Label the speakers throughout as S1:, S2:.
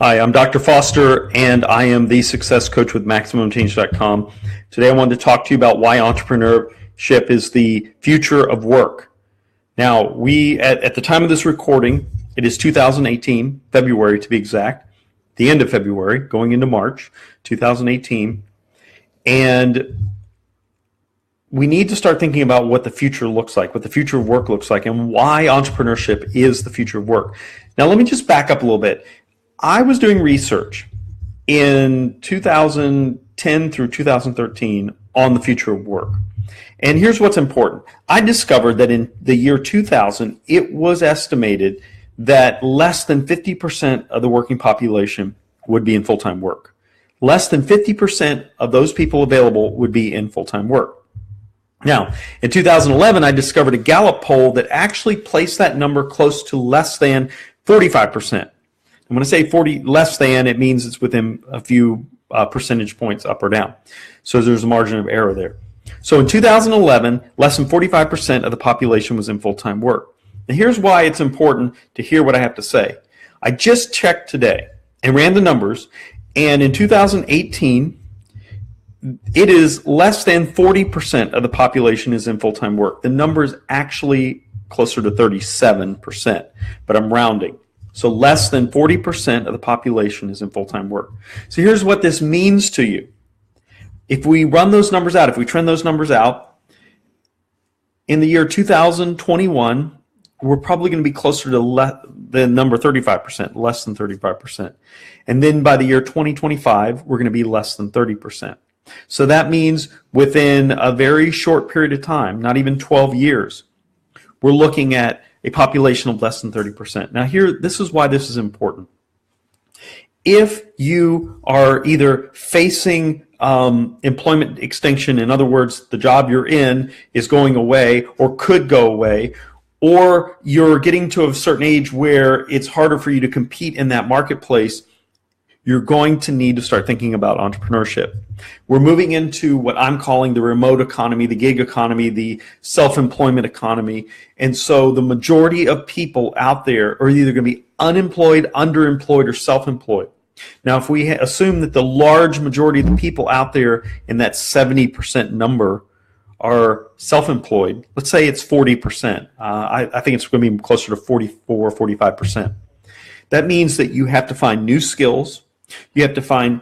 S1: Hi, I'm Dr. Foster, and I am the success coach with MaximumChange.com. Today, I wanted to talk to you about why entrepreneurship is the future of work. Now, at the time of this recording, it is 2018, February to be exact, the end of February, going into March 2018, and we need to start thinking about what the future looks like, what the future of work looks like, and why entrepreneurship is the future of work. Now, let me just back up a little bit. I was doing research in 2010 through 2013 on the future of work. And here's what's important. I discovered that in the year 2000, it was estimated that less than 50% of the working population would be in full-time work. Less than 50% of those people available would be in full-time work. Now, in 2011, I discovered a Gallup poll that actually placed that number close to less than 45%. And when I say 40 less than, it means it's within a few percentage points up or down. So there's a margin of error there. So in 2011, less than 45% of the population was in full-time work. Now here's why it's important to hear what I have to say. I just checked today and ran the numbers, and in 2018, it is less than 40% of the population is in full-time work. The number is actually closer to 37%, but I'm rounding. So less than 40% of the population is in full-time work. So here's what this means to you. If we run those numbers out, if we trend those numbers out, in the year 2021, we're probably going to be closer to the number 35%, less than 35%. And then by the year 2025, we're going to be less than 30%. So that means within a very short period of time, not even 12 years, we're looking at a population of less than 30%. Now this is why this is important. If you are either facing employment extinction, in other words, the job you're in is going away or could go away, or you're getting to a certain age where it's harder for you to compete in that marketplace, you're going to need to start thinking about entrepreneurship. We're moving into what I'm calling the remote economy, the gig economy, the self-employment economy. And so the majority of people out there are either going to be unemployed, underemployed, or self-employed. Now, if we assume that the large majority of the people out there in that 70% number are self-employed, let's say it's 40%. I think it's going to be closer to 44 or 45%. That means that you have to find new skills. You have to find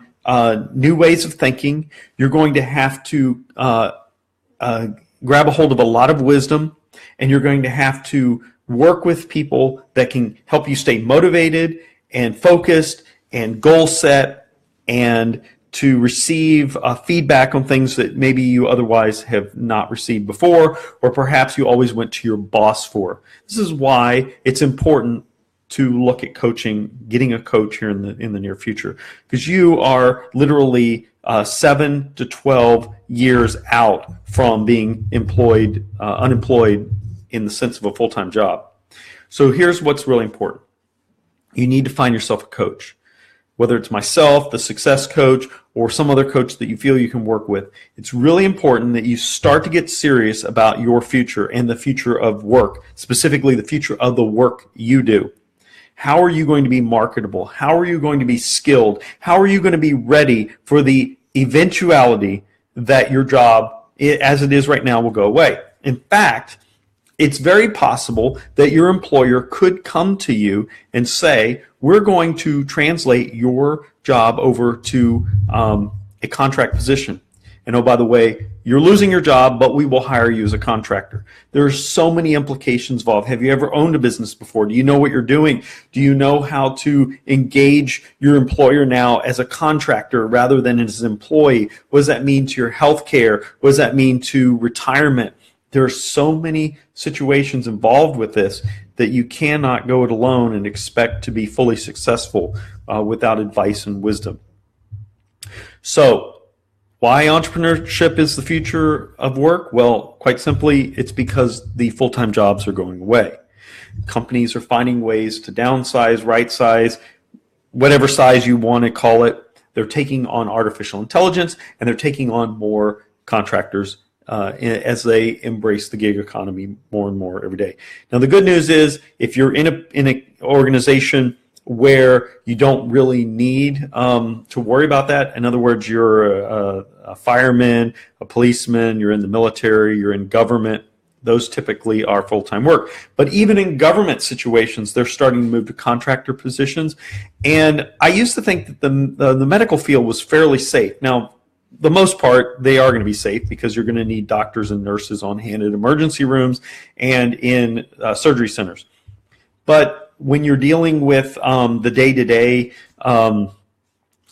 S1: new ways of thinking. You're going to have to grab a hold of a lot of wisdom, and you're going to have to work with people that can help you stay motivated and focused and goal set, and to receive feedback on things that maybe you otherwise have not received before, or perhaps you always went to your boss for. This is why it's important to look at coaching, getting a coach here in the near future, because you are literally 7 to 12 years out from being unemployed in the sense of a full-time job. So here's what's really important. You need to find yourself a coach, whether it's myself, the success coach, or some other coach that you feel you can work with. It's really important that you start to get serious about your future and the future of work, specifically the future of the work you do. How are you going to be marketable? How are you going to be skilled? How are you going to be ready for the eventuality that your job, as it is right now, will go away? In fact, it's very possible that your employer could come to you and say, we're going to translate your job over to a contract position. And oh, by the way, you're losing your job, but we will hire you as a contractor. There's so many implications involved. Have you ever owned a business before? Do you know what you're doing? Do you know how to engage your employer now as a contractor rather than as an employee? What does that mean to your health care? What does that mean to retirement? There are so many situations involved with this that you cannot go it alone and expect to be fully successful without advice and wisdom. So, why entrepreneurship is the future of work? Well, quite simply, it's because the full-time jobs are going away. Companies are finding ways to downsize, right size, whatever size you want to call it. They're taking on artificial intelligence, and they're taking on more contractors as they embrace the gig economy more and more every day. Now, the good news is if you're in an organization where you don't really need to worry about that. In other words, you're a fireman, a policeman, you're in the military, you're in government. Those typically are full-time work. But even in government situations, they're starting to move to contractor positions. And I used to think that the medical field was fairly safe. Now, the most part, they are going to be safe because you're going to need doctors and nurses on hand in emergency rooms and in surgery centers. But when you're dealing with the day-to-day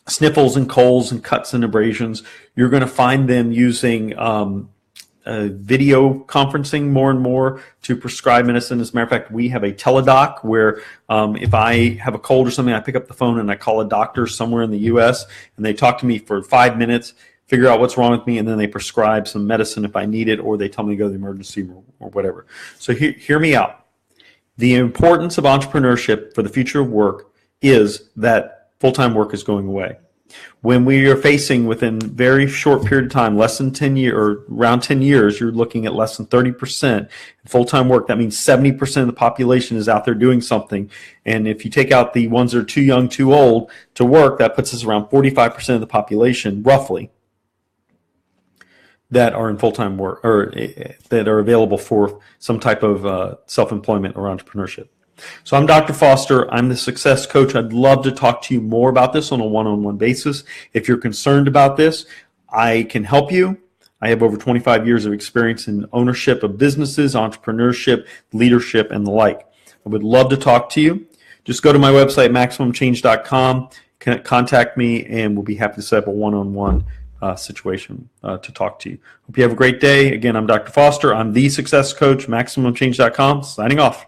S1: sniffles and colds and cuts and abrasions, you're going to find them using video conferencing more and more to prescribe medicine. As a matter of fact, we have a teledoc where if I have a cold or something, I pick up the phone and I call a doctor somewhere in the U.S. and they talk to me for 5 minutes, figure out what's wrong with me, and then they prescribe some medicine if I need it, or they tell me to go to the emergency room or whatever. So hear me out. The importance of entrepreneurship for the future of work is that full-time work is going away. When we are facing within very short period of time, less than 10 years or around 10 years, you're looking at less than 30% full-time work. That means 70% of the population is out there doing something. And if you take out the ones that are too young, too old to work, that puts us around 45% of the population, roughly, that are in full-time work or that are available for some type of self-employment or entrepreneurship. So I'm Dr. Foster. I'm the success coach. I'd love to talk to you more about this on a one-on-one basis. If you're concerned about this, I can help you. I have over 25 years of experience in ownership of businesses, entrepreneurship, leadership, and the like. I would love to talk to you. Just go to my website, MaximumChange.com, contact me, and we'll be happy to set up a one-on-one situation to talk to you. Hope you have a great day. Again, I'm Dr. Foster. I'm the success coach, MaximumChange.com, signing off.